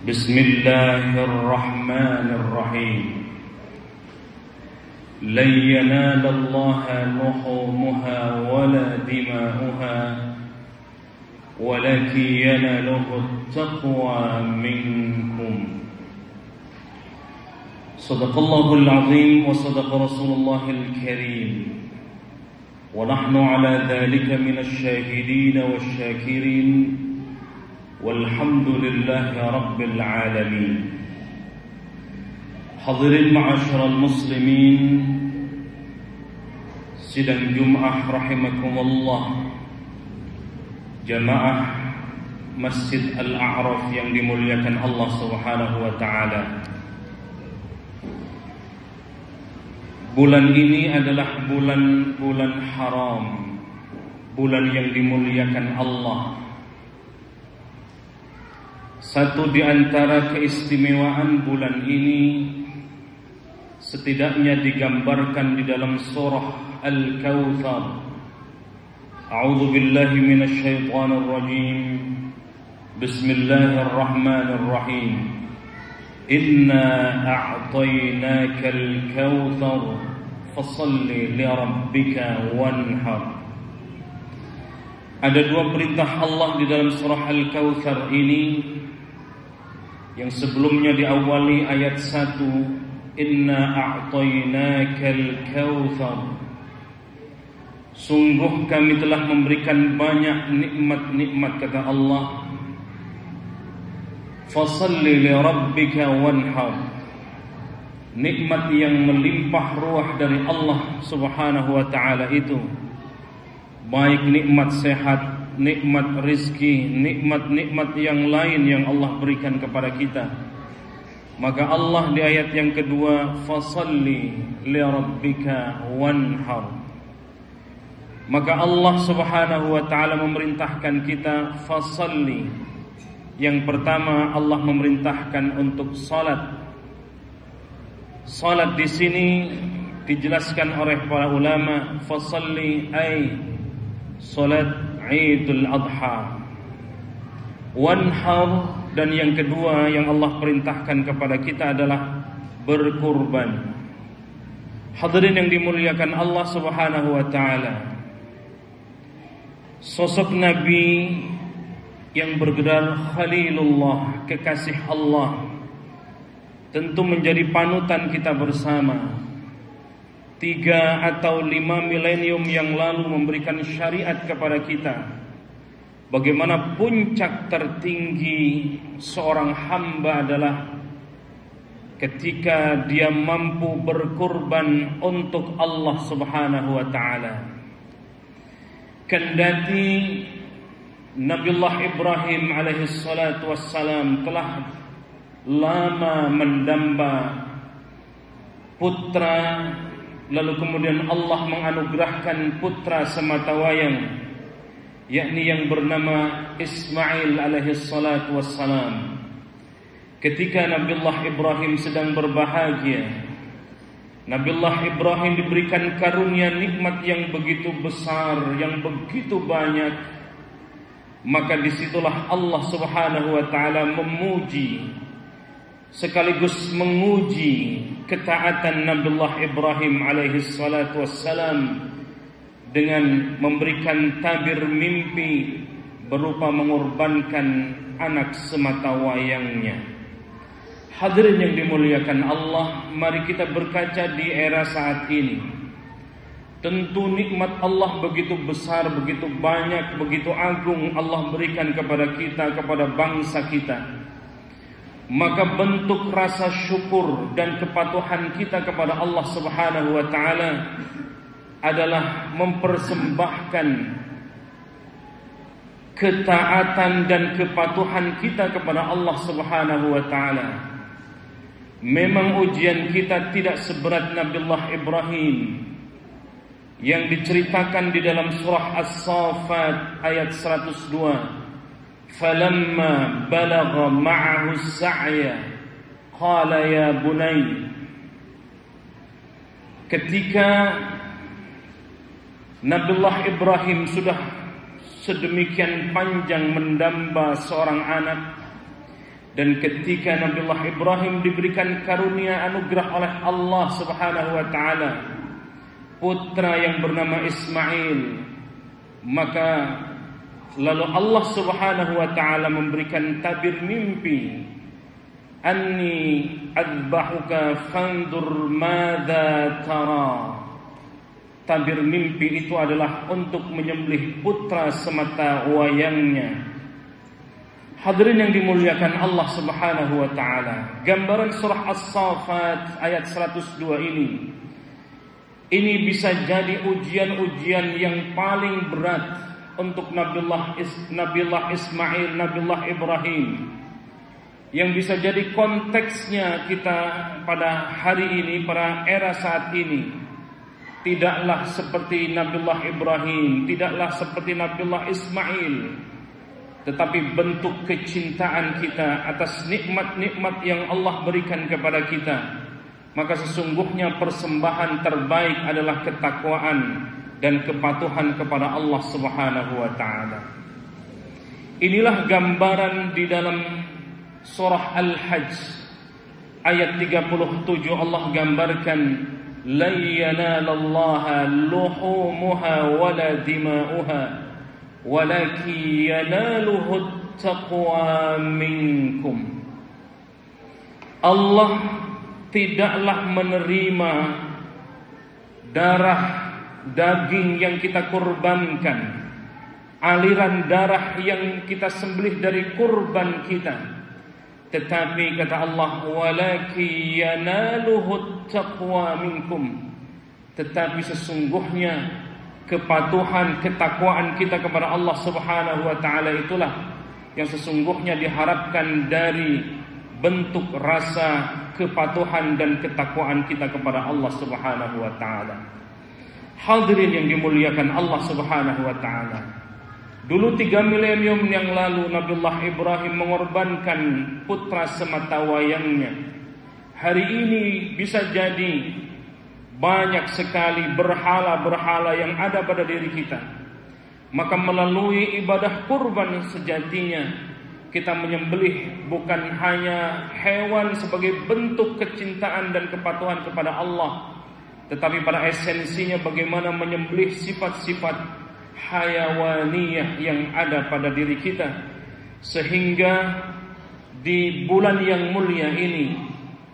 بسم الله الرحمن الرحيم لن ينال الله لحومها ولا دماؤها ولكن يناله التقوى منكم صدق الله العظيم وصدق رسول الله الكريم ونحن على ذلك من الشاهدين والشاكرين walhamdulillahi rabbil alamin. Hadirin ma'asyiral muslimin, sidang Jumat rahimakumullah, jamaah Masjid Al-A'raf yang dimuliakan Allah Subhanahu wa taala. Bulan ini adalah bulan haram, bulan yang dimuliakan Allah. Satu di antara keistimewaan bulan ini setidaknya digambarkan di dalam surah Al-Kautsar. A'udzu billahi minasy syaithanir rajim. Bismillahirrahmanirrahim. Inna a'tainakal kautsar fashalli li rabbika wanhar. Ada dua perintah Allah di dalam surah Al-Kautsar ini. Yang sebelumnya diawali ayat 1, Inna a'tainakal kautsar. Sungguh kami telah memberikan banyak nikmat-nikmat, kata Allah. Fasalli li rabbika wanhar. Nikmat yang melimpah ruah dari Allah Subhanahu wa taala itu, baik nikmat sehat, nikmat rizki, nikmat-nikmat yang lain yang Allah berikan kepada kita. Maka Allah di ayat yang kedua, fasalli li rabbika wanhar. Maka Allah Subhanahu wa taala memerintahkan kita fasalli. Yang pertama, Allah memerintahkan untuk salat. Salat di sini dijelaskan oleh para ulama, fasalli ay salat Idul Adha. Wanhar, dan yang kedua yang Allah perintahkan kepada kita adalah berkurban. Hadirin yang dimuliakan Allah Subhanahu wa taala, sosok Nabi yang bergelar Khalilullah, kekasih Allah, tentu menjadi panutan kita bersama. 3 atau 5 milenium yang lalu memberikan syariat kepada kita, bagaimana puncak tertinggi seorang hamba adalah ketika dia mampu berkurban untuk Allah Subhanahu wa taala. Kendati Nabiullah Ibrahim alaihi salatu wassalam telah lama mendamba putra, lalu kemudian Allah menganugerahkan putra sematawayang, yakni yang bernama Ismail alaihi salatu wassalam. Ketika Nabiullah Ibrahim sedang berbahagia, Nabiullah Ibrahim diberikan karunia nikmat yang begitu besar, yang begitu banyak. Maka disitulah Allah Subhanahu wa taala memuji sekaligus menguji ketaatan Nabiullah Ibrahim alaihi salatu wassalam dengan memberikan tabir mimpi berupa mengorbankan anak sematawayangnya. Hadirin yang dimuliakan Allah, mari kita berkaca di era saat ini. Tentu nikmat Allah begitu besar, begitu banyak, begitu agung Allah berikan kepada kita, kepada bangsa kita. Maka bentuk rasa syukur dan kepatuhan kita kepada Allah Subhanahu wa taala adalah mempersembahkan ketaatan dan kepatuhan kita kepada Allah Subhanahu wa taala. Memang ujian kita tidak seberat Nabiullah Ibrahim yang diceritakan di dalam surah As-Saffat ayat 102. Falamma balagha ma'ahu as-sa'ya qala ya bunay. Ketika Nabiullah Ibrahim sudah sedemikian panjang mendamba seorang anak, Dan ketika Nabiullah Ibrahim diberikan karunia anugerah oleh Allah Subhanahu wa taala putra yang bernama Ismail, maka lalu Allah Subhanahu wa taala memberikan tabir mimpi, anni adbahuka fandur madza tara. Tabir mimpi itu adalah untuk menyembelih putra semata wayangnya. Hadirin yang dimuliakan Allah Subhanahu wa taala, gambaran surah As-Saffat ayat 102 ini bisa jadi ujian-ujian yang paling berat untuk Nabiullah Ismail, Nabiullah Ibrahim, yang bisa jadi konteksnya kita pada hari ini, pada era saat ini. Tidaklah seperti Nabiullah Ibrahim, tidaklah seperti Nabiullah Ismail, tetapi bentuk kecintaan kita atas nikmat-nikmat yang Allah berikan kepada kita. Maka sesungguhnya persembahan terbaik adalah ketakwaan dan kepatuhan kepada Allah Subhanahu wa taala. Inilah gambaran di dalam surah Al-Hajj ayat 37. Allah gambarkan, la yanalallaha luhumuha wala dima'uha walakin yanaluhu taqwa minkum. Allah tidaklah menerima darah daging yang kita kurbankan, aliran darah yang kita sembelih dari kurban kita, tetapi kata Allah, walakin yanaluhu taqwa minkum, tetapi sesungguhnya kepatuhan, ketakwaan kita kepada Allah Subhanahu wa taala itulah yang sesungguhnya diharapkan dari bentuk rasa kepatuhan dan ketakwaan kita kepada Allah Subhanahu wa taala. Hadirin yang dimuliakan Allah Subhanahu wa taala, dulu 3 milenium yang lalu Nabiullah Ibrahim mengorbankan putra semata wayangnya. Hari ini bisa jadi banyak sekali berhala-berhala yang ada pada diri kita. Maka melalui ibadah kurban sejatinya kita menyembelih bukan hanya hewan sebagai bentuk kecintaan dan kepatuhan kepada Allah, tetapi pada esensinya bagaimana menyembelih sifat-sifat hayawaniyah yang ada pada diri kita, sehingga di bulan yang mulia ini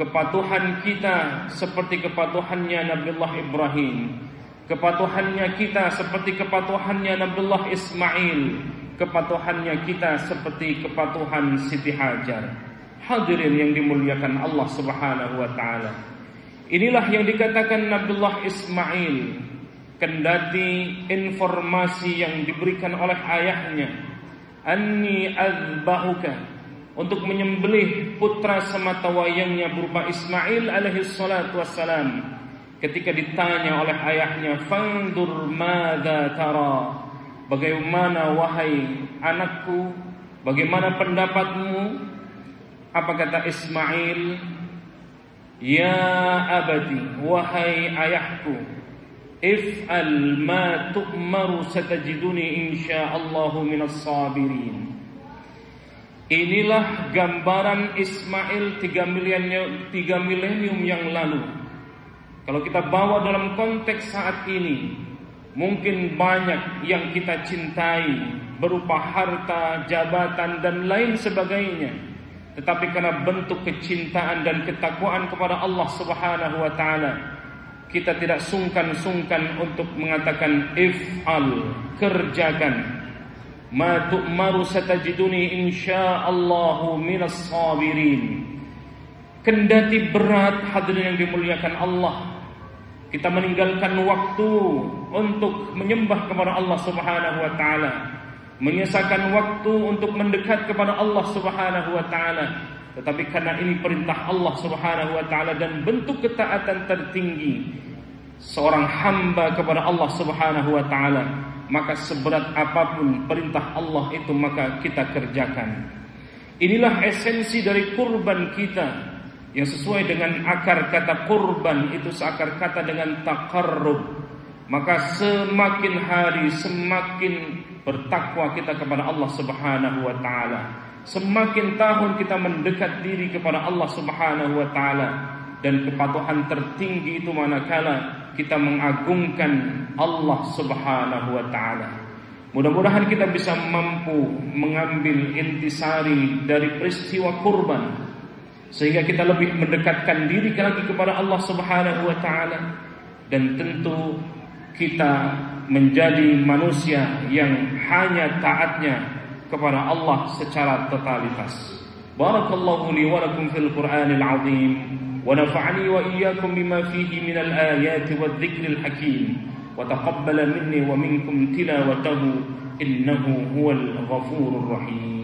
kepatuhan kita seperti kepatuhannya Nabiullah Ibrahim, kepatuhannya kita seperti kepatuhannya Nabiullah Ismail, kepatuhannya kita seperti kepatuhan Siti Hajar. Hadirin yang dimuliakan Allah Subhanahu wa taala, inilah yang dikatakan Nabiullah Ismail, kendati informasi yang diberikan oleh ayahnya, anni azbahuka, untuk menyembelih putra semata wayangnya berupa Ismail alaihi salatu wassalam. Ketika ditanya oleh ayahnya, fandur madza tara, bagaimana wahai anakku, bagaimana pendapatmu? Apa kata Ismail? Ya abadi, wahai ayahku, if'al ma tu'maru satajiduni insyaallahu minas sabirin. Inilah gambaran Ismail 3 milenium yang lalu. Kalau kita bawa dalam konteks saat ini, mungkin banyak yang kita cintai berupa harta, jabatan dan lain sebagainya, tetapi karena bentuk kecintaan dan ketakwaan kepada Allah Subhanahu wa taala, kita tidak sungkan-sungkan untuk mengatakan if'al, kerjakan, ma tu'maru satajiduni insyaallahu minas sabirin. Kendati berat, hadirin yang dimuliakan Allah, kita meninggalkan waktu untuk menyembah kepada Allah Subhanahu wa taala, menyisakan waktu untuk mendekat kepada Allah Subhanahu wa taala, tetapi karena ini perintah Allah Subhanahu wa taala dan bentuk ketaatan tertinggi seorang hamba kepada Allah Subhanahu wa taala, maka seberat apapun perintah Allah itu maka kita kerjakan. Inilah esensi dari kurban kita, yang sesuai dengan akar kata kurban itu seakar kata dengan taqarrub. Maka semakin hari semakin bertakwa kita kepada Allah Subhanahu wa taala, Semakin tahun kita mendekat diri kepada Allah Subhanahu wa taala, dan kepatuhan tertinggi itu manakala kita mengagungkan Allah Subhanahu wa taala. Mudah-mudahan kita bisa mampu mengambil intisari dari peristiwa kurban, sehingga kita lebih mendekatkan diri lagi kepada Allah Subhanahu wa taala, dan tentu kita menjadi manusia yang hanya taatnya kepada Allah secara totalitas. Barakallahu li wa lakum fil Qur'anil azim, wa nafa'ani wa iyyakum bima fihi minal ayati wadh-dhikril hakim, wa taqabbala minni wa minkum tilawatahu innahu huwal ghafurur rahim.